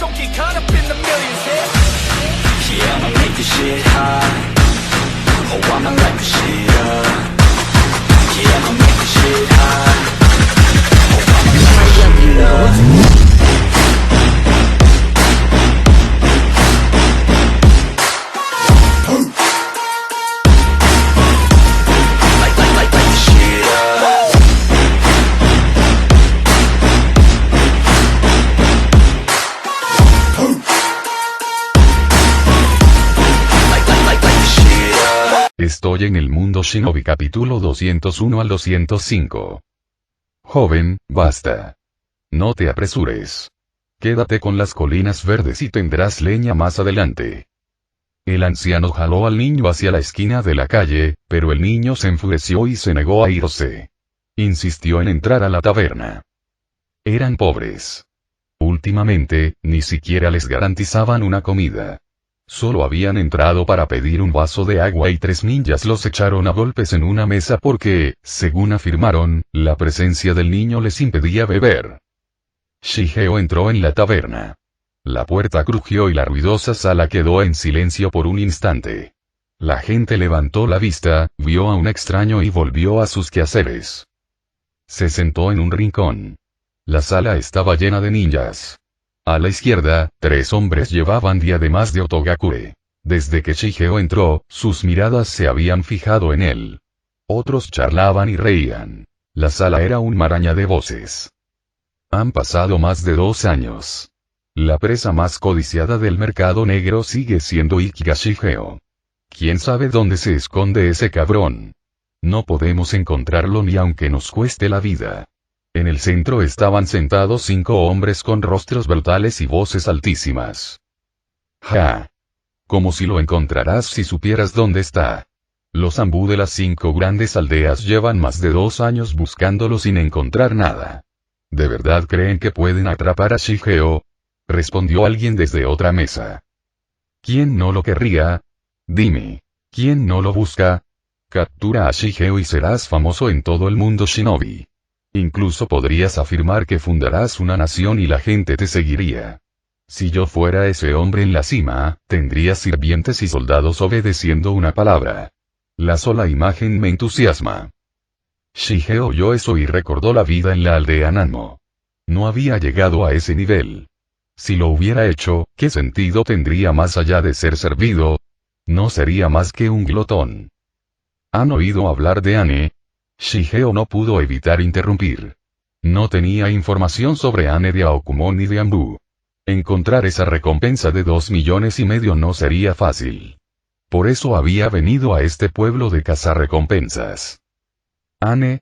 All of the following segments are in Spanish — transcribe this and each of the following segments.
don't get caught up in the millions, Yeah, I'ma make this shit hot. Oh, I'ma light this shit up. Yeah, I'ma make this shit hot. Oh, I'ma light this shit up. Estoy en el mundo Shinobi capítulo 201 al 205. Joven, basta. No te apresures. Quédate con las colinas verdes y tendrás leña más adelante. El anciano jaló al niño hacia la esquina de la calle, pero el niño se enfureció y se negó a irse. Insistió en entrar a la taberna. Eran pobres. Últimamente, ni siquiera les garantizaban una comida. Solo habían entrado para pedir un vaso de agua y 3 ninjas los echaron a golpes en una mesa porque, según afirmaron, la presencia del niño les impedía beber. Shigeo entró en la taberna. La puerta crujió y la ruidosa sala quedó en silencio por un instante. La gente levantó la vista, vio a un extraño y volvió a sus quehaceres. Se sentó en un rincón. La sala estaba llena de ninjas. A la izquierda, 3 hombres llevaban diademas de Otogakure. Desde que Shigeo entró, sus miradas se habían fijado en él. Otros charlaban y reían. La sala era un maraña de voces. Han pasado más de 2 años. La presa más codiciada del mercado negro sigue siendo Ikiga Shigeo. ¿Quién sabe dónde se esconde ese cabrón? No podemos encontrarlo ni aunque nos cueste la vida. En el centro estaban sentados 5 hombres con rostros brutales y voces altísimas. ¡Ja! Como si lo encontrarás si supieras dónde está. Los Anbu de las 5 grandes aldeas llevan más de 2 años buscándolo sin encontrar nada. ¿De verdad creen que pueden atrapar a Shigeo? Respondió alguien desde otra mesa. ¿Quién no lo querría? Dime. ¿Quién no lo busca? Captura a Shigeo y serás famoso en todo el mundo Shinobi. Incluso podrías afirmar que fundarás una nación y la gente te seguiría. Si yo fuera ese hombre en la cima, tendría sirvientes y soldados obedeciendo una palabra. La sola imagen me entusiasma. Shigeo oyó eso y recordó la vida en la aldea Nanmo. No había llegado a ese nivel. Si lo hubiera hecho, ¿qué sentido tendría más allá de ser servido? No sería más que un glotón. ¿Han oído hablar de Ane? Shigeo no pudo evitar interrumpir. No tenía información sobre Ane de Aokumon ni de Anbu. Encontrar esa recompensa de 2,5 millones no sería fácil. Por eso había venido a este pueblo de cazarrecompensas. Ane,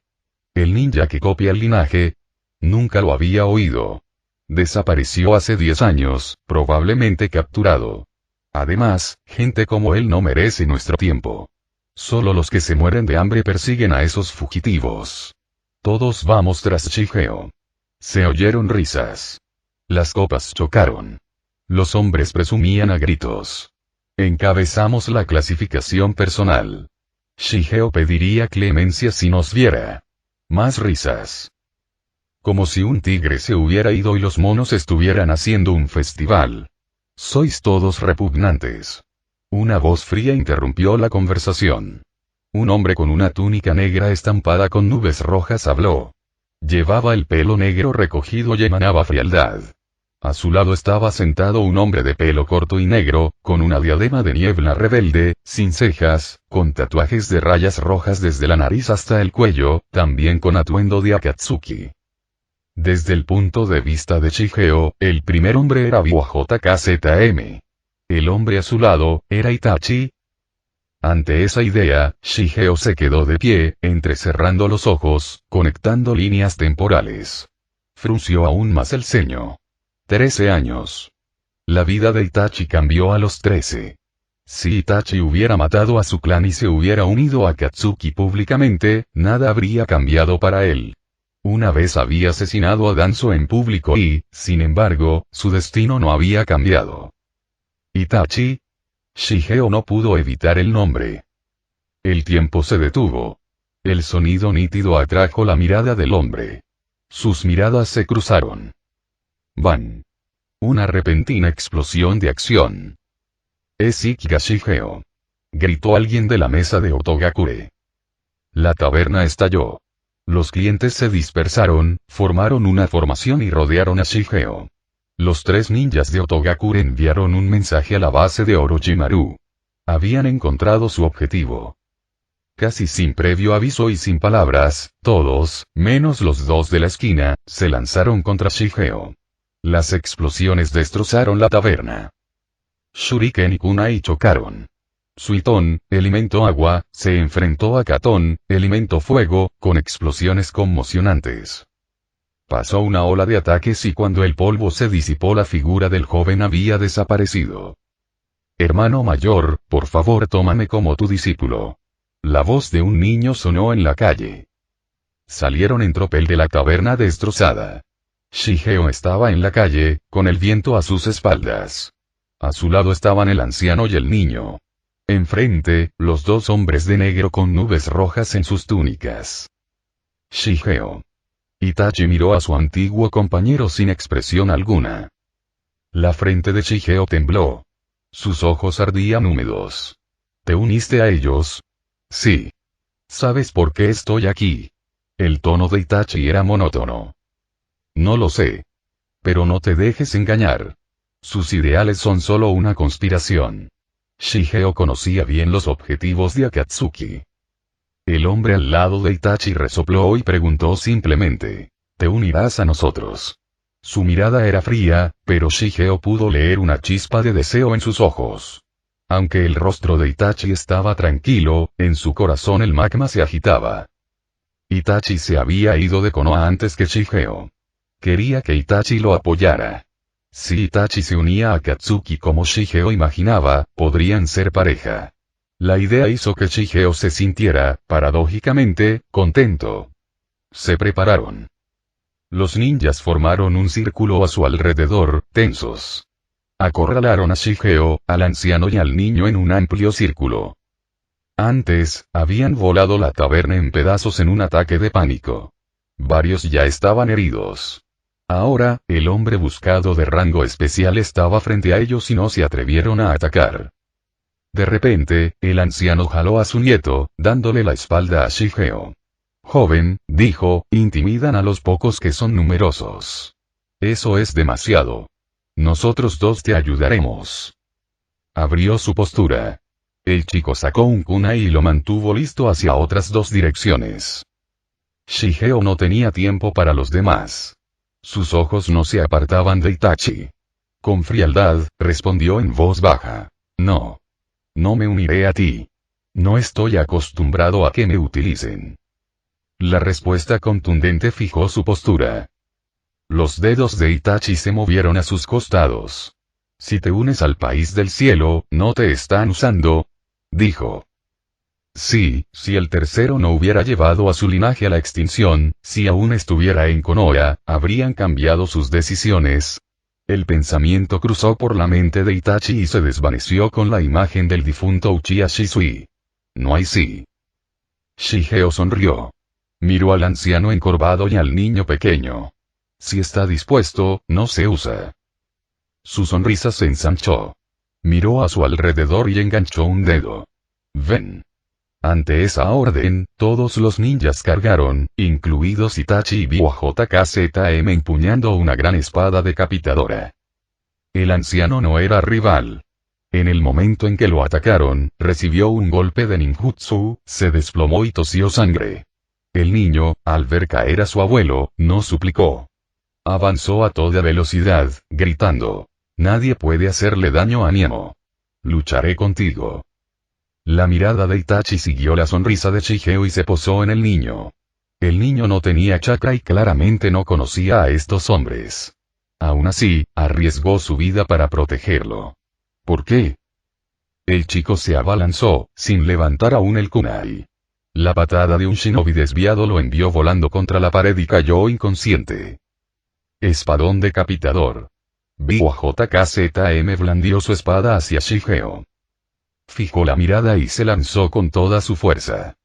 el ninja que copia el linaje, nunca lo había oído. Desapareció hace 10 años, probablemente capturado. Además, gente como él no merece nuestro tiempo. Solo los que se mueren de hambre persiguen a esos fugitivos. Todos vamos tras Shigeo. Se oyeron risas. Las copas chocaron. Los hombres presumían a gritos. Encabezamos la clasificación personal. Shigeo pediría clemencia si nos viera. Más risas. Como si un tigre se hubiera ido y los monos estuvieran haciendo un festival. Sois todos repugnantes. Una voz fría interrumpió la conversación. Un hombre con una túnica negra estampada con nubes rojas habló. Llevaba el pelo negro recogido y emanaba frialdad. A su lado estaba sentado un hombre de pelo corto y negro, con una diadema de niebla rebelde, sin cejas, con tatuajes de rayas rojas desde la nariz hasta el cuello, también con atuendo de Akatsuki. Desde el punto de vista de Shigeo, el primer hombre era BOJKZM. El hombre a su lado, ¿era Itachi? Ante esa idea, Shigeo se quedó de pie, entrecerrando los ojos, conectando líneas temporales. Frunció aún más el ceño. 13 años. La vida de Itachi cambió a los 13. Si Itachi hubiera matado a su clan y se hubiera unido a Akatsuki públicamente, nada habría cambiado para él. Una vez había asesinado a Danzo en público y, sin embargo, su destino no había cambiado. Itachi. Shigeo no pudo evitar el nombre. El tiempo se detuvo. El sonido nítido atrajo la mirada del hombre. Sus miradas se cruzaron. Van. Una repentina explosión de acción. Es Ikiga Shigeo. Gritó alguien de la mesa de Otogakure. La taberna estalló. Los clientes se dispersaron, formaron una formación y rodearon a Shigeo. Los 3 ninjas de Otogakure enviaron un mensaje a la base de Orochimaru. Habían encontrado su objetivo. Casi sin previo aviso y sin palabras, todos, menos los 2 de la esquina, se lanzaron contra Shigeo. Las explosiones destrozaron la taberna. Shuriken y kunai chocaron. Suiton, elemento agua, se enfrentó a Katon, elemento fuego, con explosiones conmocionantes. Pasó una ola de ataques y cuando el polvo se disipó la figura del joven había desaparecido. Hermano mayor, por favor tómame como tu discípulo. La voz de un niño sonó en la calle. Salieron en tropel de la taberna destrozada. Shigeo estaba en la calle, con el viento a sus espaldas. A su lado estaban el anciano y el niño. Enfrente, los 2 hombres de negro con nubes rojas en sus túnicas. Shigeo. Itachi miró a su antiguo compañero sin expresión alguna. La frente de Shigeo tembló. Sus ojos ardían húmedos. ¿Te uniste a ellos? Sí. ¿Sabes por qué estoy aquí? El tono de Itachi era monótono. No lo sé. Pero no te dejes engañar. Sus ideales son solo una conspiración. Shigeo conocía bien los objetivos de Akatsuki. El hombre al lado de Itachi resopló y preguntó simplemente, ¿te unirás a nosotros? Su mirada era fría, pero Shigeo pudo leer una chispa de deseo en sus ojos. Aunque el rostro de Itachi estaba tranquilo, en su corazón el magma se agitaba. Itachi se había ido de Konoha antes que Shigeo. Quería que Itachi lo apoyara. Si Itachi se unía a Akatsuki como Shigeo imaginaba, podrían ser pareja. La idea hizo que Shigeo se sintiera, paradójicamente, contento. Se prepararon. Los ninjas formaron un círculo a su alrededor, tensos. Acorralaron a Shigeo, al anciano y al niño en un amplio círculo. Antes, habían volado la taberna en pedazos en un ataque de pánico. Varios ya estaban heridos. Ahora, el hombre buscado de rango especial estaba frente a ellos y no se atrevieron a atacar. De repente, el anciano jaló a su nieto, dándole la espalda a Shigeo. Joven, dijo, intimidan a los pocos que son numerosos. Eso es demasiado. Nosotros 2 te ayudaremos. Abrió su postura. El chico sacó un kunai y lo mantuvo listo hacia otras 2 direcciones. Shigeo no tenía tiempo para los demás. Sus ojos no se apartaban de Itachi. Con frialdad, respondió en voz baja. No. No me uniré a ti. No estoy acostumbrado a que me utilicen. La respuesta contundente fijó su postura. Los dedos de Itachi se movieron a sus costados. Si te unes al país del cielo, ¿no te están usando? Dijo. Sí, si el tercero no hubiera llevado a su linaje a la extinción, si aún estuviera en Konoha, habrían cambiado sus decisiones. El pensamiento cruzó por la mente de Itachi y se desvaneció con la imagen del difunto Uchiha Shisui. No hay sí. Shigeo sonrió. Miró al anciano encorvado y al niño pequeño. Si está dispuesto, no se usa. Su sonrisa se ensanchó. Miró a su alrededor y enganchó un dedo. Ven. Ante esa orden, todos los ninjas cargaron, incluidos Itachi y BOJKZM empuñando una gran espada decapitadora. El anciano no era rival. En el momento en que lo atacaron, recibió un golpe de ninjutsu, se desplomó y tosió sangre. El niño, al ver caer a su abuelo, no suplicó. Avanzó a toda velocidad, gritando. Nadie puede hacerle daño a Niemo. Lucharé contigo. La mirada de Itachi siguió la sonrisa de Shigeo y se posó en el niño. El niño no tenía chakra y claramente no conocía a estos hombres. Aún así, arriesgó su vida para protegerlo. ¿Por qué? El chico se abalanzó, sin levantar aún el kunai. La patada de un shinobi desviado lo envió volando contra la pared y cayó inconsciente. Espadón decapitador. BOJKZM blandió su espada hacia Shigeo. Fijó la mirada y se lanzó con toda su fuerza.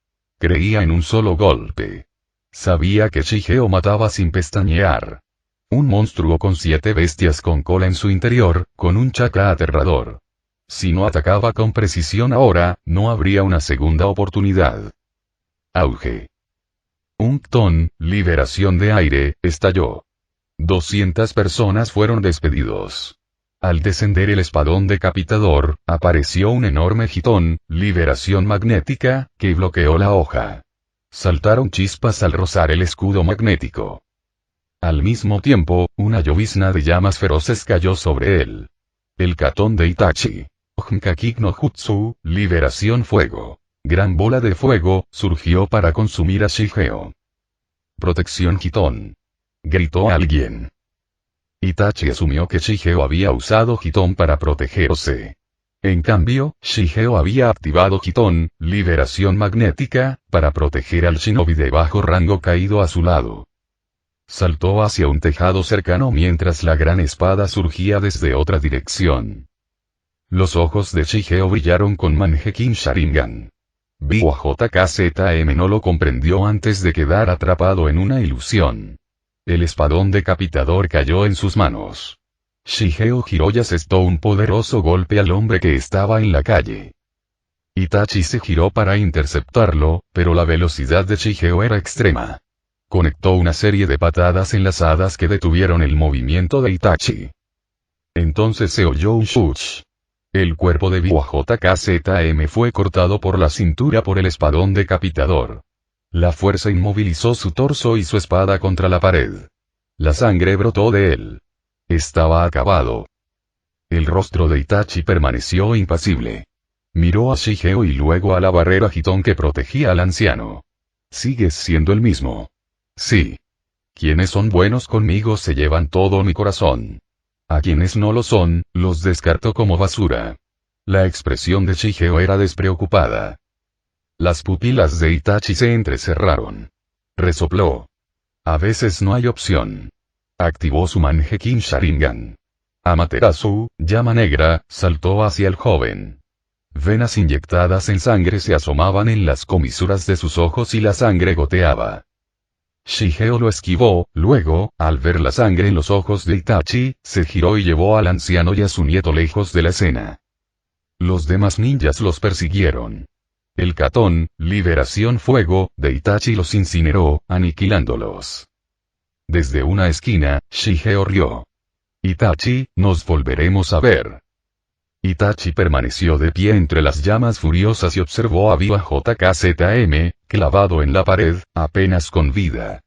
Creía en un solo golpe. Sabía que Shigeo mataba sin pestañear. Un monstruo con 7 bestias con cola en su interior, con un chakra aterrador. Si no atacaba con precisión ahora, no habría una segunda oportunidad. Auge. Un ctón, liberación de aire, estalló. 200 personas fueron despedidos. Al descender el espadón decapitador, apareció un enorme gitón, liberación magnética, que bloqueó la hoja. Saltaron chispas al rozar el escudo magnético. Al mismo tiempo, una llovizna de llamas feroces cayó sobre él. El Katón de Itachi. Honkaki no Jutsu, liberación fuego. Gran bola de fuego, surgió para consumir a Shigeo. Protección Hitón. Gritó alguien. Itachi asumió que Shigeo había usado Hitón para protegerse. En cambio, Shigeo había activado Hitón, liberación magnética, para proteger al shinobi de bajo rango caído a su lado. Saltó hacia un tejado cercano mientras la gran espada surgía desde otra dirección. Los ojos de Shigeo brillaron con Mangekyou Sharingan. BWJKZM no lo comprendió antes de quedar atrapado en una ilusión. El espadón decapitador cayó en sus manos. Shigeo giró y asestó un poderoso golpe al hombre que estaba en la calle. Itachi se giró para interceptarlo, pero la velocidad de Shigeo era extrema. Conectó una serie de patadas enlazadas que detuvieron el movimiento de Itachi. Entonces se oyó un shush. El cuerpo de BWJKZM fue cortado por la cintura por el espadón decapitador. La fuerza inmovilizó su torso y su espada contra la pared. La sangre brotó de él. Estaba acabado. El rostro de Itachi permaneció impasible. Miró a Shigeo y luego a la barrera Hitón que protegía al anciano. Sigues siendo el mismo. Sí. Quienes son buenos conmigo se llevan todo mi corazón. A quienes no lo son, los descarto como basura. La expresión de Shigeo era despreocupada. Las pupilas de Itachi se entrecerraron. Resopló. A veces no hay opción. Activó su Mangekyou Sharingan. Amaterasu, llama negra, saltó hacia el joven. Venas inyectadas en sangre se asomaban en las comisuras de sus ojos y la sangre goteaba. Shigeo lo esquivó, luego, al ver la sangre en los ojos de Itachi, se giró y llevó al anciano y a su nieto lejos de la escena. Los demás ninjas los persiguieron. El Katón, liberación fuego, de Itachi los incineró, aniquilándolos. Desde una esquina, Shigeo rió. Itachi, nos volveremos a ver. Itachi permaneció de pie entre las llamas furiosas y observó a BWJKZM, clavado en la pared, apenas con vida.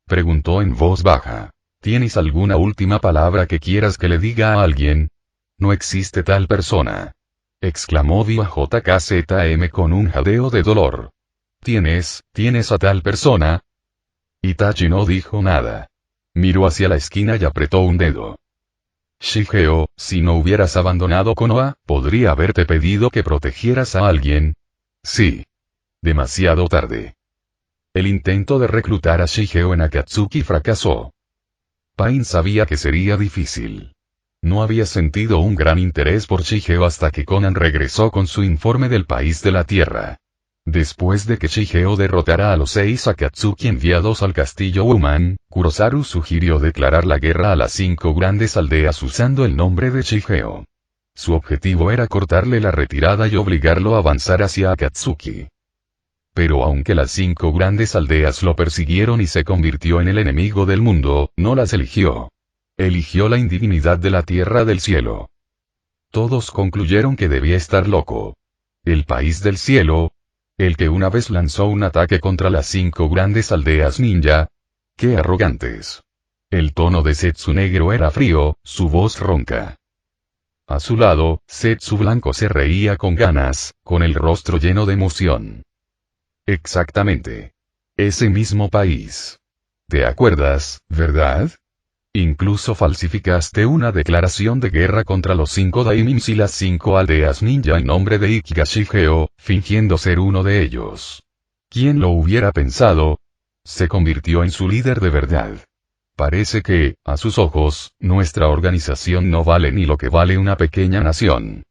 Preguntó en voz baja. ¿Tienes alguna última palabra que quieras que le diga a alguien? No existe tal persona. Exclamó BWJKZM con un jadeo de dolor. ¿Tienes a tal persona? Itachi no dijo nada. Miró hacia la esquina y apretó un dedo. Shigeo, si no hubieras abandonado Konoha, ¿podría haberte pedido que protegieras a alguien? Sí. Demasiado tarde. El intento de reclutar a Shigeo en Akatsuki fracasó. Pain sabía que sería difícil. No había sentido un gran interés por Shigeo hasta que Conan regresó con su informe del país de la tierra. Después de que Shigeo derrotara a los 6 Akatsuki enviados al castillo Woman, Kurosaru sugirió declarar la guerra a las 5 grandes aldeas usando el nombre de Shigeo. Su objetivo era cortarle la retirada y obligarlo a avanzar hacia Akatsuki. Pero aunque las 5 grandes aldeas lo persiguieron y se convirtió en el enemigo del mundo, no las eligió. Eligió la indignidad de la tierra del cielo. Todos concluyeron que debía estar loco. El país del cielo, el que una vez lanzó un ataque contra las 5 grandes aldeas ninja. ¡Qué arrogantes! El tono de Setsu negro era frío, su voz ronca. A su lado, Setsu blanco se reía con ganas, con el rostro lleno de emoción. Exactamente. Ese mismo país. ¿Te acuerdas, verdad? Incluso falsificaste una declaración de guerra contra los 5 daimins y las 5 aldeas ninja en nombre de Ikiga Shigeo, fingiendo ser uno de ellos. ¿Quién lo hubiera pensado? Se convirtió en su líder de verdad. Parece que, a sus ojos, nuestra organización no vale ni lo que vale una pequeña nación.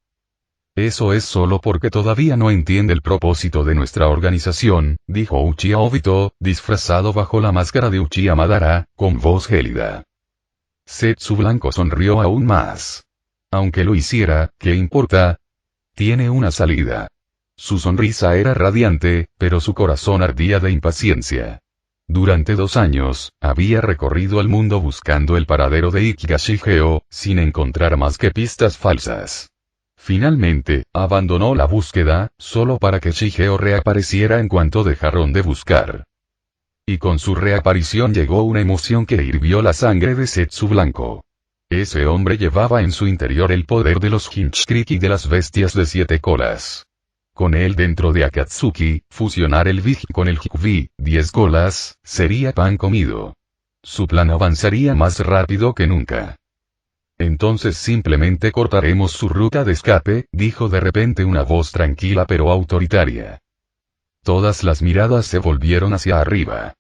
Eso es solo porque todavía no entiende el propósito de nuestra organización, dijo Uchiha Obito, disfrazado bajo la máscara de Uchiha Madara, con voz gélida. Zetsu Blanco sonrió aún más. Aunque lo hiciera, ¿qué importa? Tiene una salida. Su sonrisa era radiante, pero su corazón ardía de impaciencia. Durante 2 años, había recorrido el mundo buscando el paradero de Ikeega Shigeo, sin encontrar más que pistas falsas. Finalmente, abandonó la búsqueda, solo para que Shigeo reapareciera en cuanto dejaron de buscar. Y con su reaparición llegó una emoción que hirvió la sangre de Zetsu Blanco. Ese hombre llevaba en su interior el poder de los Hinchkriki y de las bestias de 7 colas. Con él dentro de Akatsuki, fusionar el Big con el Hikbi, 10 colas, sería pan comido. Su plan avanzaría más rápido que nunca. Entonces simplemente cortaremos su ruta de escape, dijo de repente una voz tranquila pero autoritaria. Todas las miradas se volvieron hacia arriba.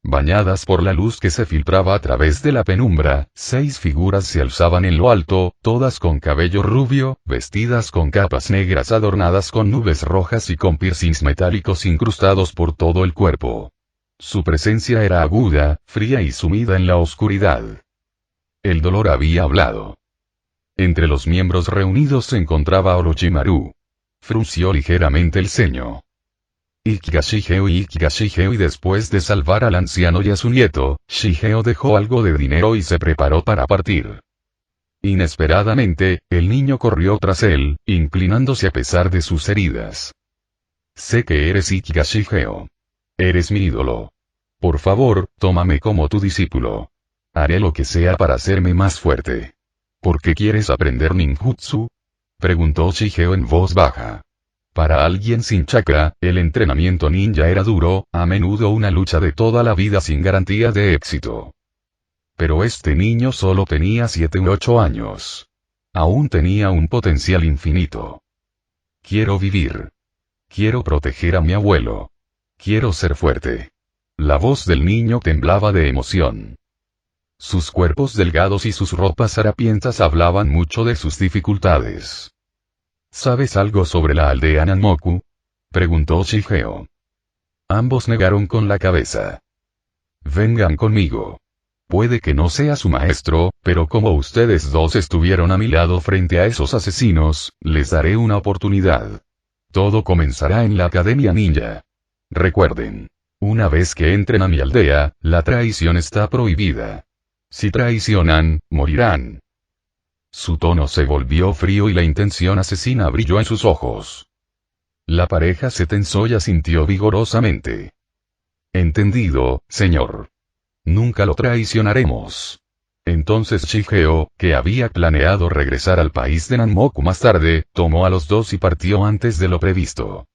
Bañadas por la luz que se filtraba a través de la penumbra, 6 figuras se alzaban en lo alto, todas con cabello rubio, vestidas con capas negras adornadas con nubes rojas y con piercings metálicos incrustados por todo el cuerpo. Su presencia era aguda, fría y sumida en la oscuridad. El dolor había hablado. Entre los miembros reunidos se encontraba Orochimaru. Frunció ligeramente el ceño. Ikeega Shigeo y después de salvar al anciano y a su nieto, Shigeo dejó algo de dinero y se preparó para partir. Inesperadamente, el niño corrió tras él, inclinándose a pesar de sus heridas. Sé que eres Ikeega Shigeo. Eres mi ídolo. Por favor, tómame como tu discípulo. Haré lo que sea para hacerme más fuerte. ¿Por qué quieres aprender ninjutsu? Preguntó Shigeo en voz baja. Para alguien sin chakra, el entrenamiento ninja era duro, a menudo una lucha de toda la vida sin garantía de éxito. Pero este niño solo tenía 7 u 8 años. Aún tenía un potencial infinito. Quiero vivir. Quiero proteger a mi abuelo. Quiero ser fuerte. La voz del niño temblaba de emoción. Sus cuerpos delgados y sus ropas harapientas hablaban mucho de sus dificultades. ¿Sabes algo sobre la aldea Nanmoku? Preguntó Shigeo. Ambos negaron con la cabeza. Vengan conmigo. Puede que no sea su maestro, pero como ustedes dos estuvieron a mi lado frente a esos asesinos, les daré una oportunidad. Todo comenzará en la Academia Ninja. Recuerden. Una vez que entren a mi aldea, la traición está prohibida. Si traicionan, morirán. Su tono se volvió frío y la intención asesina brilló en sus ojos. La pareja se tensó y asintió vigorosamente. Entendido, señor. Nunca lo traicionaremos. Entonces Shigeo, que había planeado regresar al país de Nanmoku más tarde, tomó a los dos y partió antes de lo previsto.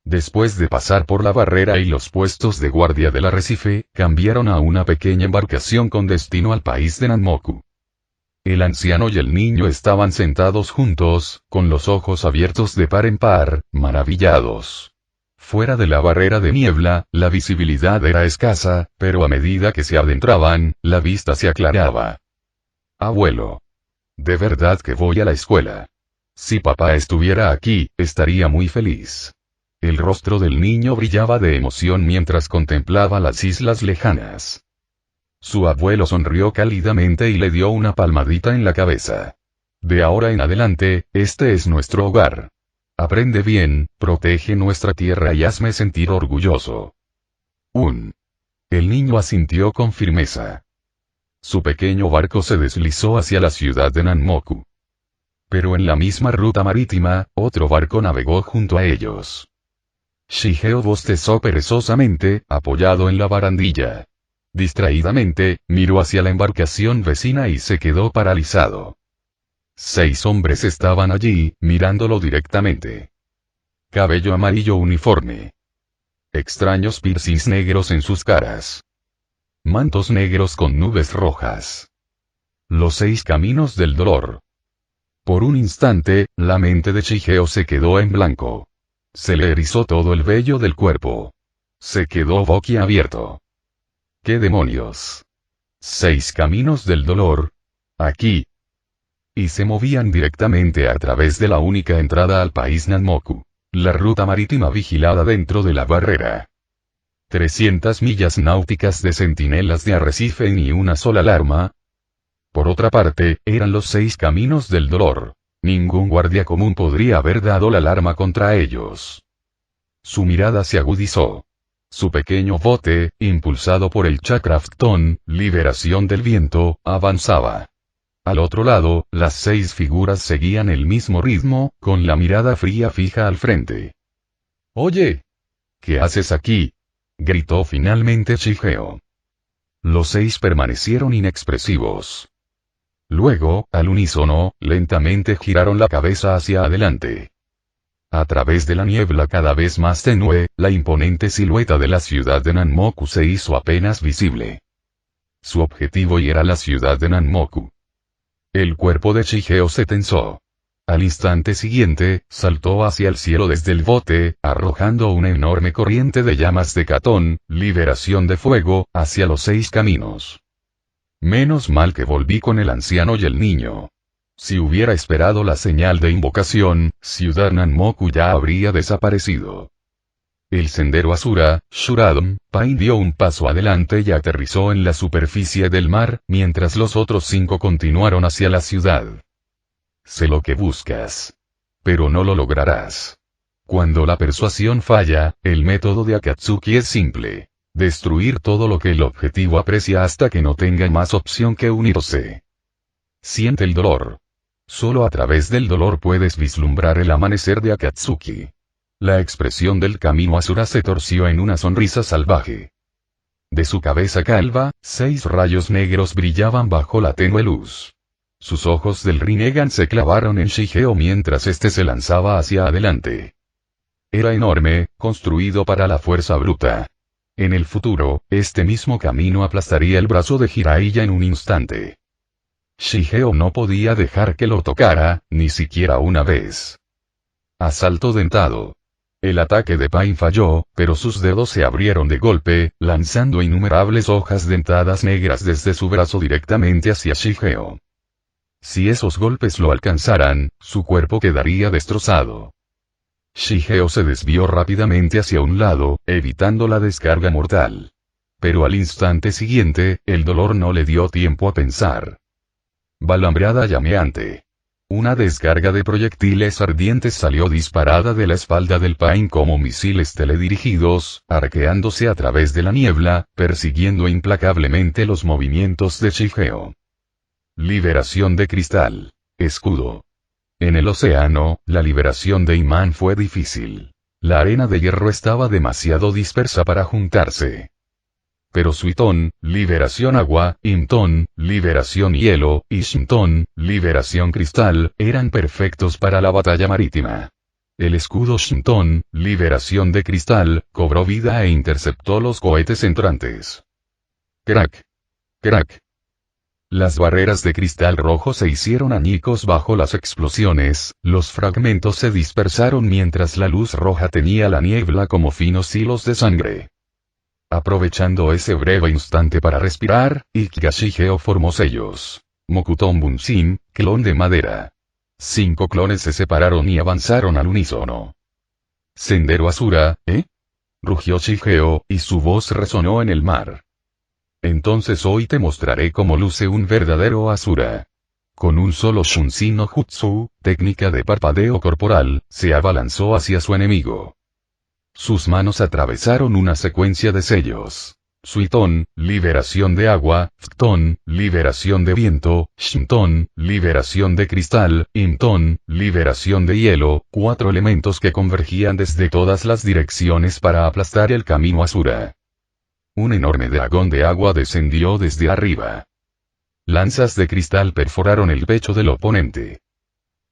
Después de pasar por la barrera y los puestos de guardia del arrecife, cambiaron a una pequeña embarcación con destino al país de Nanmoku. El anciano y el niño estaban sentados juntos, con los ojos abiertos de par en par, maravillados. Fuera de la barrera de niebla, la visibilidad era escasa, pero a medida que se adentraban, la vista se aclaraba. Abuelo. De verdad que voy a la escuela. Si papá estuviera aquí, estaría muy feliz. El rostro del niño brillaba de emoción mientras contemplaba las islas lejanas. Su abuelo sonrió cálidamente y le dio una palmadita en la cabeza. De ahora en adelante, este es nuestro hogar. Aprende bien, protege nuestra tierra y hazme sentir orgulloso. El niño asintió con firmeza. Su pequeño barco se deslizó hacia la ciudad de Nanmoku. Pero en la misma ruta marítima, otro barco navegó junto a ellos. Shigeo bostezó perezosamente, apoyado en la barandilla. Distraídamente, miró hacia la embarcación vecina y se quedó paralizado. 6 hombres estaban allí, mirándolo directamente. Cabello amarillo uniforme. Extraños piercings negros en sus caras. Mantos negros con nubes rojas. Los 6 caminos del dolor. Por un instante, la mente de Shigeo se quedó en blanco. Se le erizó todo el vello del cuerpo. Se quedó boquiabierto. ¿Qué demonios? 6 caminos del dolor. Aquí. Y se movían directamente a través de la única entrada al país Nanmoku. La ruta marítima vigilada dentro de la barrera. 300 millas náuticas de centinelas de arrecife y ni una sola alarma. Por otra parte, eran los 6 caminos del dolor. Ningún guardia común podría haber dado la alarma contra ellos. Su mirada se agudizó. Su pequeño bote, impulsado por el chakra Phton, liberación del viento, avanzaba. Al otro lado, las 6 figuras seguían el mismo ritmo, con la mirada fría fija al frente. «Oye, ¿qué haces aquí?», gritó finalmente Shigeo. Los 6 permanecieron inexpresivos. Luego, al unísono, lentamente giraron la cabeza hacia adelante. A través de la niebla cada vez más tenue, la imponente silueta de la ciudad de Nanmoku se hizo apenas visible. Su objetivo era la ciudad de Nanmoku. El cuerpo de Shigeo se tensó. Al instante siguiente, saltó hacia el cielo desde el bote, arrojando una enorme corriente de llamas de Catón, liberación de fuego, hacia los 6 caminos. Menos mal que volví con el anciano y el niño. Si hubiera esperado la señal de invocación, Ciudad Nanmoku ya habría desaparecido. El sendero Asura, Shuradon, Pain dio un paso adelante y aterrizó en la superficie del mar, mientras los otros 5 continuaron hacia la ciudad. Sé lo que buscas. Pero no lo lograrás. Cuando la persuasión falla, el método de Akatsuki es simple. Destruir todo lo que el objetivo aprecia hasta que no tenga más opción que unirse. Siente el dolor. Solo a través del dolor puedes vislumbrar el amanecer de Akatsuki. La expresión del camino Asura se torció en una sonrisa salvaje. De su cabeza calva, 6 rayos negros brillaban bajo la tenue luz. Sus ojos del Rinnegan se clavaron en Shigeo mientras este se lanzaba hacia adelante. Era enorme, construido para la fuerza bruta. En el futuro, este mismo camino aplastaría el brazo de Jiraiya en un instante. Shigeo no podía dejar que lo tocara, ni siquiera una vez. Asalto dentado. El ataque de Pain falló, pero sus dedos se abrieron de golpe, lanzando innumerables hojas dentadas negras desde su brazo directamente hacia Shigeo. Si esos golpes lo alcanzaran, su cuerpo quedaría destrozado. Shigeo se desvió rápidamente hacia un lado, evitando la descarga mortal. Pero al instante siguiente, el dolor no le dio tiempo a pensar. Balambrada llameante. Una descarga de proyectiles ardientes salió disparada de la espalda del Pain como misiles teledirigidos, arqueándose a través de la niebla, persiguiendo implacablemente los movimientos de Shigeo. Liberación de cristal. Escudo. En el océano, la liberación de imán fue difícil. La arena de hierro estaba demasiado dispersa para juntarse. Pero Suiton, liberación agua, Imton, liberación hielo, y Shinton, liberación cristal, eran perfectos para la batalla marítima. El escudo Shinton, liberación de cristal, cobró vida e interceptó los cohetes entrantes. Crack. Crack. Las barreras de cristal rojo se hicieron añicos bajo las explosiones, los fragmentos se dispersaron mientras la luz roja teñía la niebla como finos hilos de sangre. Aprovechando ese breve instante para respirar, Ikeya Shigeo formó sellos. Mokuton Bunshin, clon de madera. 5 clones se separaron y avanzaron al unísono. Sendero Asura, ¿eh? Rugió Shigeo, y su voz resonó en el mar. Entonces hoy te mostraré cómo luce un verdadero Asura. Con un solo Shunshin no Jutsu, técnica de parpadeo corporal, se abalanzó hacia su enemigo. Sus manos atravesaron una secuencia de sellos. Suiton, liberación de agua, Phton, liberación de viento, Shinton, liberación de cristal, Imton, liberación de hielo, 4 elementos que convergían desde todas las direcciones para aplastar el camino Asura. Un enorme dragón de agua descendió desde arriba. Lanzas de cristal perforaron el pecho del oponente.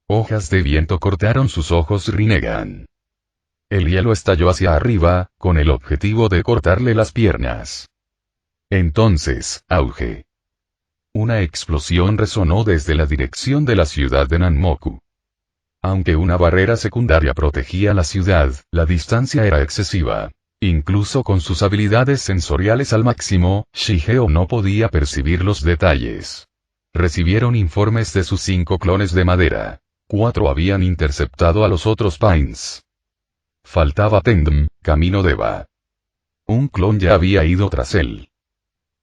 Hojas de viento cortaron sus ojos Rinnegan. El hielo estalló hacia arriba, con el objetivo de cortarle las piernas. Entonces, auge. Una explosión resonó desde la dirección de la ciudad de Nanmoku. Aunque una barrera secundaria protegía la ciudad, la distancia era excesiva. Incluso con sus habilidades sensoriales al máximo, Shigeo no podía percibir los detalles. Recibieron informes de sus 5 clones de madera. 4 habían interceptado a los otros Pains. Faltaba Tendm, camino de Eva. Un clon ya había ido tras él.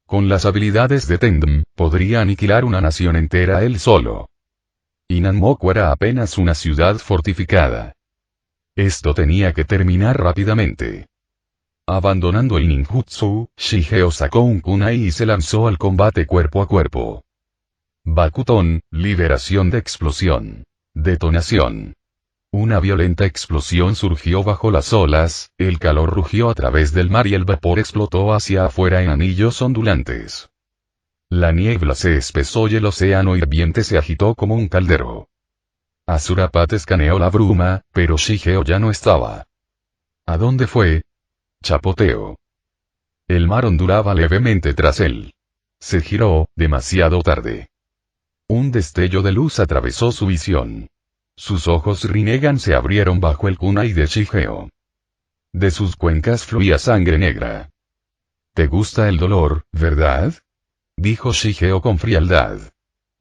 Con las habilidades de Tendm, podría aniquilar una nación entera él solo. Y Nanmoku era apenas una ciudad fortificada. Esto tenía que terminar rápidamente. Abandonando el ninjutsu, Shigeo sacó un kunai y se lanzó al combate cuerpo a cuerpo. Bakuton, liberación de explosión. Detonación. Una violenta explosión surgió bajo las olas, el calor rugió a través del mar y el vapor explotó hacia afuera en anillos ondulantes. La niebla se espesó y el océano hirviente se agitó como un caldero. Azurapat escaneó la bruma, pero Shigeo ya no estaba. ¿A dónde fue? Chapoteo. El mar ondulaba levemente tras él. Se giró, demasiado tarde. Un destello de luz atravesó su visión. Sus ojos Rinnegan se abrieron bajo el kunai de Shigeo. De sus cuencas fluía sangre negra. ¿Te gusta el dolor, verdad? Dijo Shigeo con frialdad.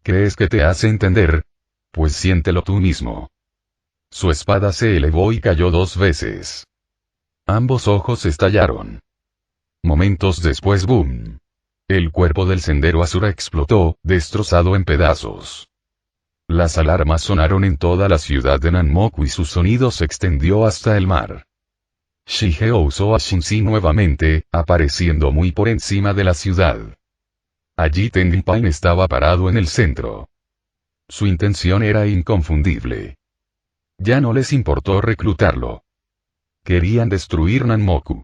¿Crees que te hace entender? Pues siéntelo tú mismo. Su espada se elevó y cayó 2 veces. Ambos ojos estallaron. Momentos después, ¡boom! El cuerpo del sendero Asura explotó, destrozado en pedazos. Las alarmas sonaron en toda la ciudad de Nanmoku y su sonido se extendió hasta el mar. Shigeo usó a Shinji nuevamente, apareciendo muy por encima de la ciudad. Allí Tengenpain estaba parado en el centro. Su intención era inconfundible. Ya no les importó reclutarlo. Querían destruir Nanmoku.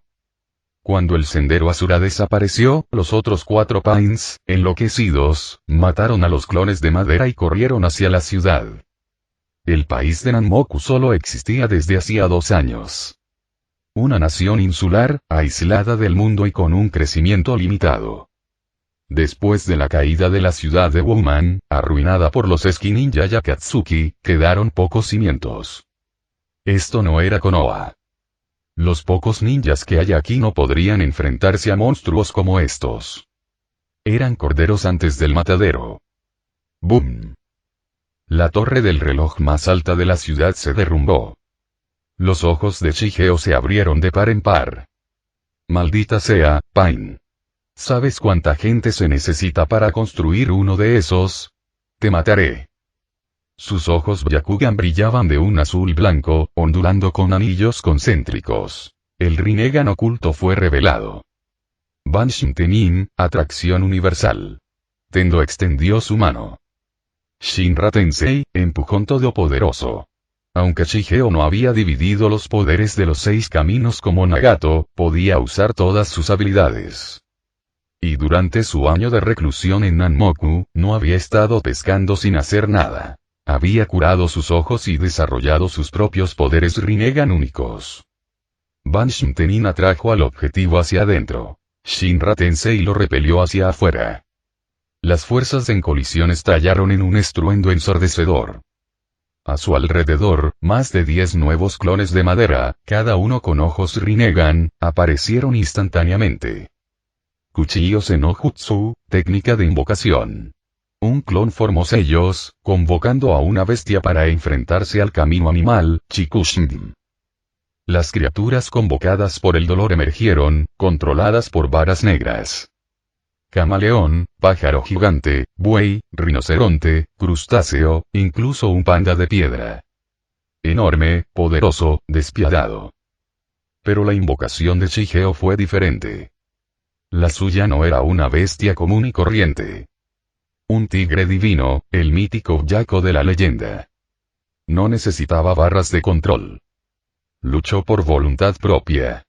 Cuando el sendero Asura desapareció, los otros 4 Pains, enloquecidos, mataron a los clones de madera y corrieron hacia la ciudad. El país de Nanmoku solo existía desde hacía 2 años. Una nación insular, aislada del mundo y con un crecimiento limitado. Después de la caída de la ciudad de Wuman, arruinada por los Eski Ninja y Akatsuki, quedaron pocos cimientos. Esto no era Konoha. Los pocos ninjas que hay aquí no podrían enfrentarse a monstruos como estos. Eran corderos antes del matadero. ¡Boom! La torre del reloj más alta de la ciudad se derrumbó. Los ojos de Shigeo se abrieron de par en par. Maldita sea, Pain. ¿Sabes cuánta gente se necesita para construir uno de esos? Te mataré. Sus ojos Byakugan brillaban de un azul blanco, ondulando con anillos concéntricos. El Rinnegan oculto fue revelado. Banshin Tenin, atracción universal. Tendo extendió su mano. Shinra Tensei, empujón todopoderoso. Aunque Shigeo no había dividido los poderes de los 6 caminos como Nagato, podía usar todas sus habilidades. Y durante su año de reclusión en Nanmoku, no había estado pescando sin hacer nada. Había curado sus ojos y desarrollado sus propios poderes Rinnegan únicos. Banshin Tenin atrajo al objetivo hacia adentro. Shinra Tensei lo repelió hacia afuera. Las fuerzas en colisión estallaron en un estruendo ensordecedor. A su alrededor, más de 10 nuevos clones de madera, cada uno con ojos Rinnegan, aparecieron instantáneamente. Kuchiyo Senojutsu, técnica de invocación. Un clon formó sellos, convocando a una bestia para enfrentarse al camino animal, Chikushin. Las criaturas convocadas por el dolor emergieron, controladas por varas negras. Camaleón, pájaro gigante, buey, rinoceronte, crustáceo, incluso un panda de piedra. Enorme, poderoso, despiadado. Pero la invocación de Shigeo fue diferente. La suya no era una bestia común y corriente. Un tigre divino, el mítico Jaco de la leyenda. No necesitaba barras de control. Luchó por voluntad propia.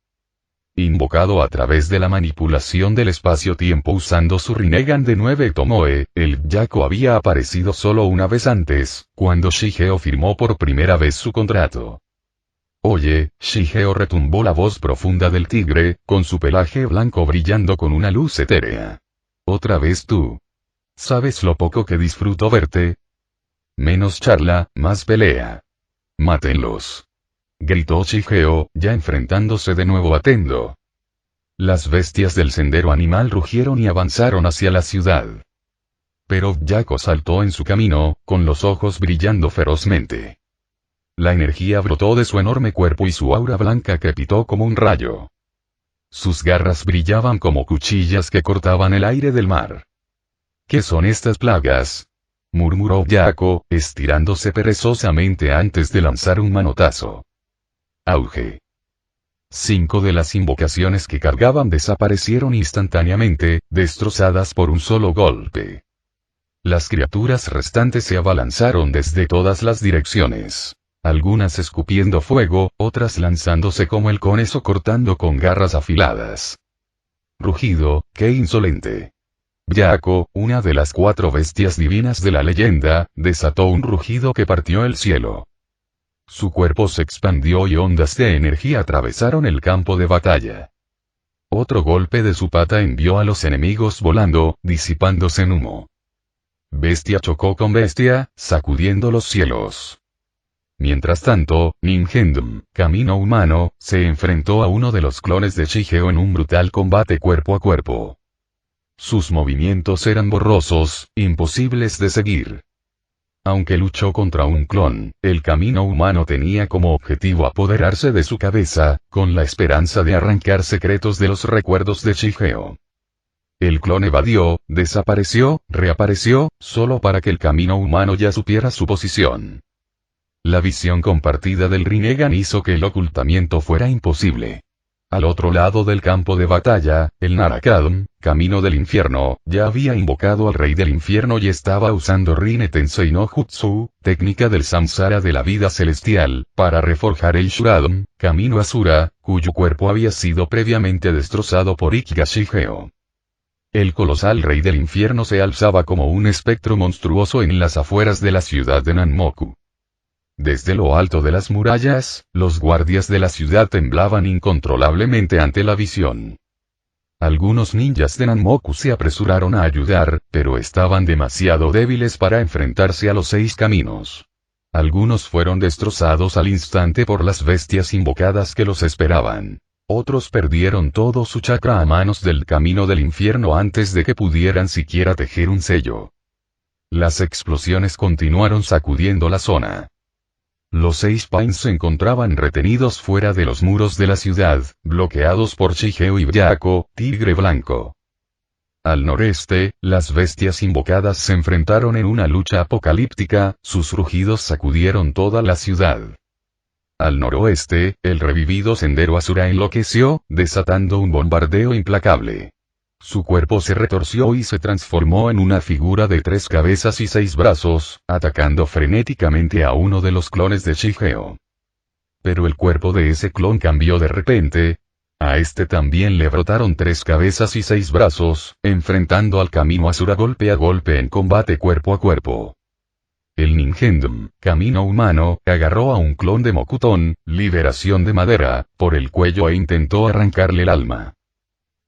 Invocado a través de la manipulación del espacio-tiempo usando su Rinnegan de 9 Tomoe, el Jaco había aparecido solo una vez antes, cuando Shigeo firmó por primera vez su contrato. Oye, Shigeo, retumbó la voz profunda del tigre, con su pelaje blanco brillando con una luz etérea. Otra vez tú. ¿Sabes lo poco que disfruto verte? Menos charla, más pelea. Mátenlos. Gritó Shigeo, ya enfrentándose de nuevo a Tendo. Las bestias del sendero animal rugieron y avanzaron hacia la ciudad. Pero Jaco saltó en su camino, con los ojos brillando ferozmente. La energía brotó de su enorme cuerpo y su aura blanca crepitó como un rayo. sus garras brillaban como cuchillas que cortaban el aire del mar. ¿Qué son estas plagas?, murmuró Byaku, estirándose perezosamente antes de lanzar un manotazo. Auge. 5 de las invocaciones que cargaban desaparecieron instantáneamente, destrozadas por un solo golpe. Las criaturas restantes se abalanzaron desde todas las direcciones. Algunas escupiendo fuego, otras lanzándose como el conejo cortando con garras afiladas. Rugido, ¡qué insolente! Byaku, una de las 4 bestias divinas de la leyenda, desató un rugido que partió el cielo. Su cuerpo se expandió y ondas de energía atravesaron el campo de batalla. Otro golpe de su pata envió a los enemigos volando, disipándose en humo. Bestia chocó con bestia, sacudiendo los cielos. Mientras tanto, Ninjendum, camino humano, se enfrentó a uno de los clones de Chiheo en un brutal combate cuerpo a cuerpo. Sus movimientos eran borrosos, imposibles de seguir. Aunque luchó contra un clon, el camino humano tenía como objetivo apoderarse de su cabeza, con la esperanza de arrancar secretos de los recuerdos de Chiheo. El clon evadió, desapareció, reapareció, solo para que el camino humano ya supiera su posición. La visión compartida del Rinnegan hizo que el ocultamiento fuera imposible. Al otro lado del campo de batalla, el Narakadan, camino del infierno, ya había invocado al rey del infierno y estaba usando Rinne Tensei no Jutsu, técnica del samsara de la vida celestial, para reforjar el Shuradan, camino Asura, cuyo cuerpo había sido previamente destrozado por Ikiga Chiheo. El colosal rey del infierno se alzaba como un espectro monstruoso en las afueras de la ciudad de Nanmoku. Desde lo alto de las murallas, los guardias de la ciudad temblaban incontrolablemente ante la visión. Algunos ninjas de Nanmoku se apresuraron a ayudar, pero estaban demasiado débiles para enfrentarse a los 6 caminos. Algunos fueron destrozados al instante por las bestias invocadas que los esperaban. Otros perdieron todo su chakra a manos del camino del infierno antes de que pudieran siquiera tejer un sello. Las explosiones continuaron sacudiendo la zona. Los 6 Pines se encontraban retenidos fuera de los muros de la ciudad, bloqueados por Chiheo y Byaku, Tigre Blanco. Al noreste, las bestias invocadas se enfrentaron en una lucha apocalíptica, sus rugidos sacudieron toda la ciudad. Al noroeste, el revivido Sendero Asura enloqueció, desatando un bombardeo implacable. Su cuerpo se retorció y se transformó en una figura de 3 cabezas y 6 brazos, atacando frenéticamente a uno de los clones de Chiheo. Pero el cuerpo de ese clon cambió de repente. A este también le brotaron 3 cabezas y 6 brazos, enfrentando al camino Asura golpe a golpe en combate cuerpo a cuerpo. El Ninjendum, camino humano, agarró a un clon de Mokuton, liberación de madera, por el cuello e intentó arrancarle el alma.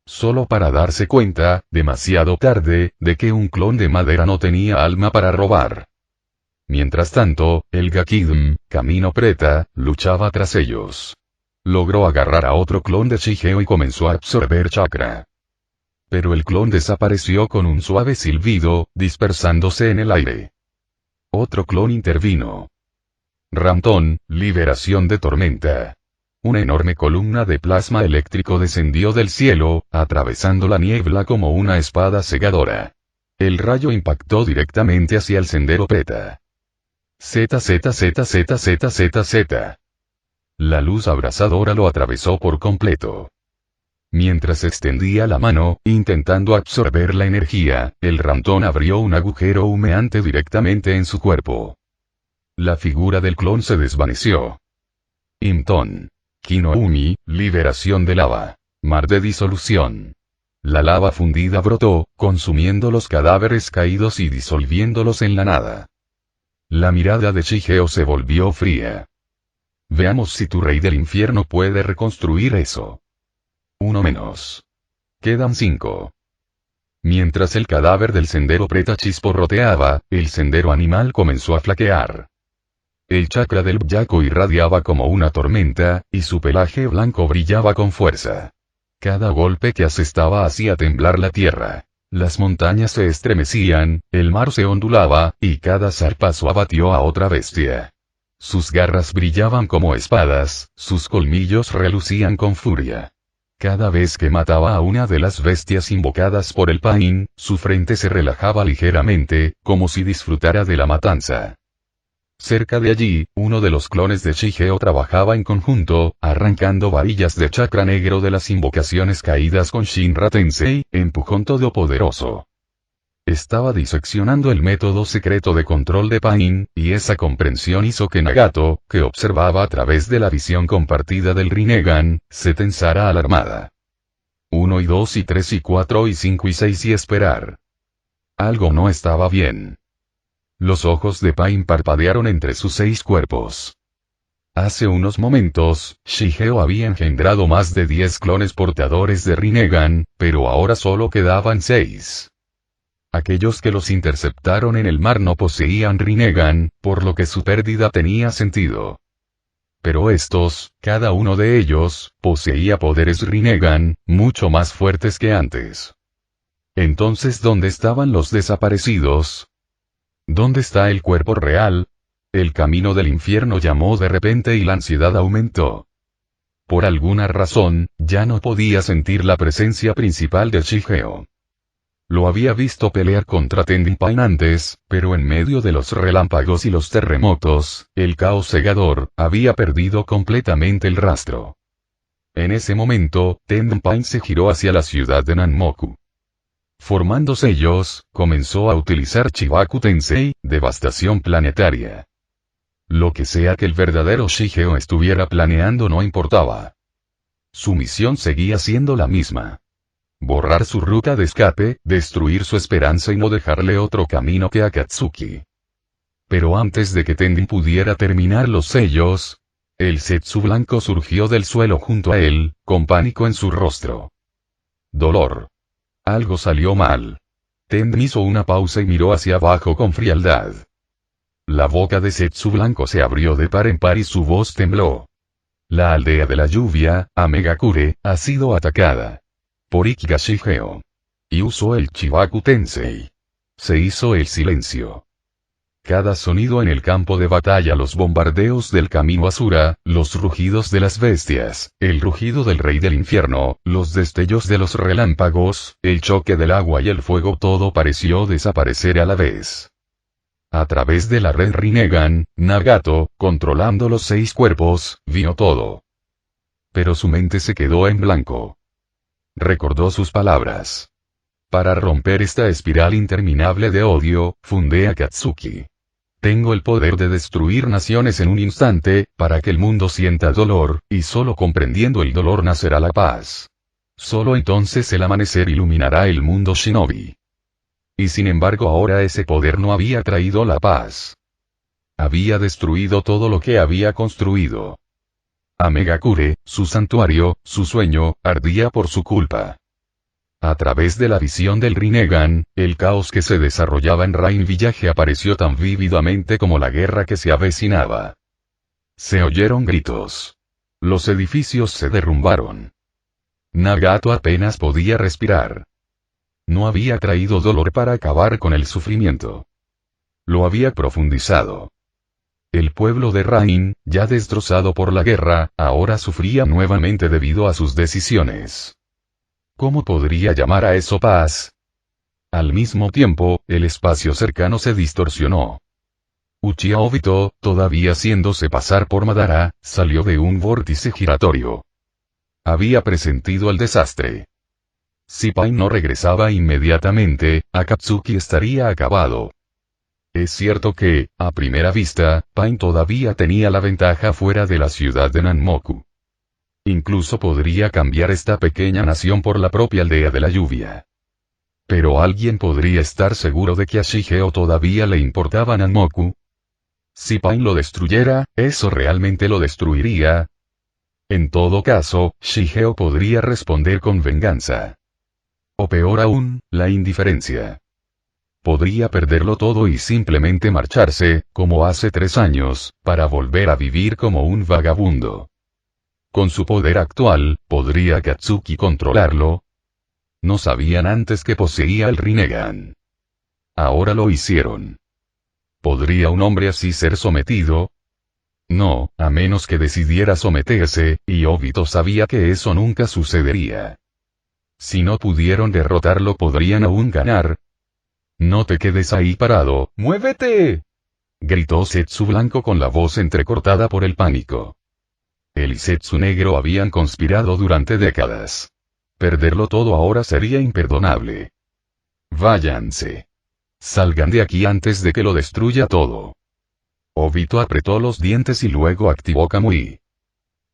Solo para darse cuenta, demasiado tarde, de que un clon de madera no tenía alma para robar. Mientras tanto, el Gakidum, camino Preta, luchaba tras ellos. Logró agarrar a otro clon de Chiheo y comenzó a absorber chakra. Pero el clon desapareció con un suave silbido, dispersándose en el aire. Otro clon intervino. Ramton, liberación de tormenta. Una enorme columna de plasma eléctrico descendió del cielo, atravesando la niebla como una espada cegadora. El rayo impactó directamente hacia el sendero Preta. Z. La luz abrasadora lo atravesó por completo. Mientras extendía la mano, intentando absorber la energía, el Ramton abrió un agujero humeante directamente en su cuerpo. La figura del clon se desvaneció. Imton. Kinoumi, liberación de lava. Mar de disolución. La lava fundida brotó, consumiendo los cadáveres caídos y disolviéndolos en la nada. La mirada de Chiheo se volvió fría. Veamos si tu rey del infierno puede reconstruir eso. 1 menos. Quedan 5. Mientras el cadáver del sendero Preta chisporroteaba, el sendero animal comenzó a flaquear. El chakra del Byaku irradiaba como una tormenta, y su pelaje blanco brillaba con fuerza. Cada golpe que asestaba hacía temblar la tierra. Las montañas se estremecían, el mar se ondulaba, y cada zarpazo abatió a otra bestia. Sus garras brillaban como espadas, sus colmillos relucían con furia. Cada vez que mataba a una de las bestias invocadas por el Pain, su frente se relajaba ligeramente, como si disfrutara de la matanza. Cerca de allí, uno de los clones de Shigeo trabajaba en conjunto, arrancando varillas de chakra negro de las invocaciones caídas con Shinra Tensei, empujón todopoderoso. Estaba diseccionando el método secreto de control de Pain, y esa comprensión hizo que Nagato, que observaba a través de la visión compartida del Rinnegan, se tensara alarmada. 1 y 2 y 3 y 4 y 5 y 6 y esperar. Algo no estaba bien. Los ojos de Pain parpadearon entre sus 6 cuerpos. Hace unos momentos, Shigeo había engendrado más de 10 clones portadores de Rinnegan, pero ahora solo quedaban 6. Aquellos que los interceptaron en el mar no poseían Rinnegan, por lo que su pérdida tenía sentido. Pero estos, cada uno de ellos, poseía poderes Rinnegan, mucho más fuertes que antes. Entonces, ¿dónde estaban los desaparecidos? ¿Dónde está el cuerpo real? El camino del infierno llamó de repente y la ansiedad aumentó. Por alguna razón, ya no podía sentir la presencia principal de Shigeo. Lo había visto pelear contra Tengen Pain antes, pero en medio de los relámpagos y los terremotos, el caos cegador, había perdido completamente el rastro. En ese momento, Tengen Pain se giró hacia la ciudad de Nanmoku. Formando sellos, comenzó a utilizar Chibaku Tensei, devastación planetaria. Lo que sea que el verdadero Shigeo estuviera planeando no importaba. Su misión seguía siendo la misma. Borrar su ruta de escape, destruir su esperanza y no dejarle otro camino que Akatsuki. Pero antes de que Tengen pudiera terminar los sellos, el Zetsu blanco surgió del suelo junto a él, con pánico en su rostro. Dolor. Algo salió mal. Tengen hizo una pausa y miró hacia abajo con frialdad. La boca de Zetsu blanco se abrió de par en par y su voz tembló. La aldea de la lluvia, Amegakure, ha sido atacada por Ikiga Shigeo. Y usó el Chibaku Tensei. Se hizo el silencio. Cada sonido en el campo de batalla, los bombardeos del camino Asura, los rugidos de las bestias, el rugido del rey del infierno, los destellos de los relámpagos, el choque del agua y el fuego, todo pareció desaparecer a la vez. A través de la red Rinnegan, Nagato, controlando los 6 cuerpos, vio todo. Pero su mente se quedó en blanco. Recordó sus palabras. Para romper esta espiral interminable de odio, fundé Akatsuki. Tengo el poder de destruir naciones en un instante, para que el mundo sienta dolor, y solo comprendiendo el dolor nacerá la paz. Solo entonces el amanecer iluminará el mundo shinobi. Y sin embargo ahora ese poder no había traído la paz. Había destruido todo lo que había construido. Amegakure, su santuario, su sueño, ardía por su culpa. A través de la visión del Rinnegan, el caos que se desarrollaba en Rain Village apareció tan vívidamente como la guerra que se avecinaba. Se oyeron gritos. Los edificios se derrumbaron. Nagato apenas podía respirar. No había traído dolor para acabar con el sufrimiento. Lo había profundizado. El pueblo de Rain, ya destrozado por la guerra, ahora sufría nuevamente debido a sus decisiones. ¿Cómo podría llamar a eso paz? Al mismo tiempo, el espacio cercano se distorsionó. Uchiha Obito, todavía haciéndose pasar por Madara, salió de un vórtice giratorio. Había presentido el desastre. Si Pain no regresaba inmediatamente, Akatsuki estaría acabado. Es cierto que, a primera vista, Pain todavía tenía la ventaja fuera de la ciudad de Nanmoku. Incluso podría cambiar esta pequeña nación por la propia aldea de la lluvia. Pero ¿alguien podría estar seguro de que a Shigeo todavía le importaba Nanmoku? Si Pain lo destruyera, ¿eso realmente lo destruiría? En todo caso, Shigeo podría responder con venganza. O peor aún, la indiferencia. Podría perderlo todo y simplemente marcharse, como hace 3 años, para volver a vivir como un vagabundo. Con su poder actual, ¿podría Akatsuki controlarlo? No sabían antes que poseía el Rinnegan. Ahora lo hicieron. ¿Podría un hombre así ser sometido? No, a menos que decidiera someterse, y Obito sabía que eso nunca sucedería. Si no pudieron derrotarlo, ¿podrían aún ganar? No te quedes ahí parado, ¡muévete!, gritó Zetsu Blanco con la voz entrecortada por el pánico. Él y Zetsu Negro habían conspirado durante décadas. Perderlo todo ahora sería imperdonable. Váyanse. Salgan de aquí antes de que lo destruya todo. Obito apretó los dientes y luego activó Kamui.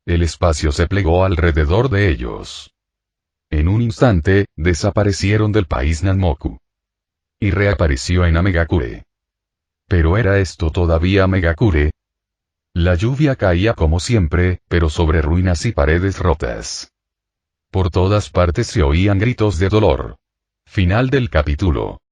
El espacio se plegó alrededor de ellos. En un instante, desaparecieron del país Nanmoku. Y reapareció en Amegakure. ¿Pero era esto todavía Amegakure? La lluvia caía como siempre, pero sobre ruinas y paredes rotas. Por todas partes se oían gritos de dolor. Final del capítulo.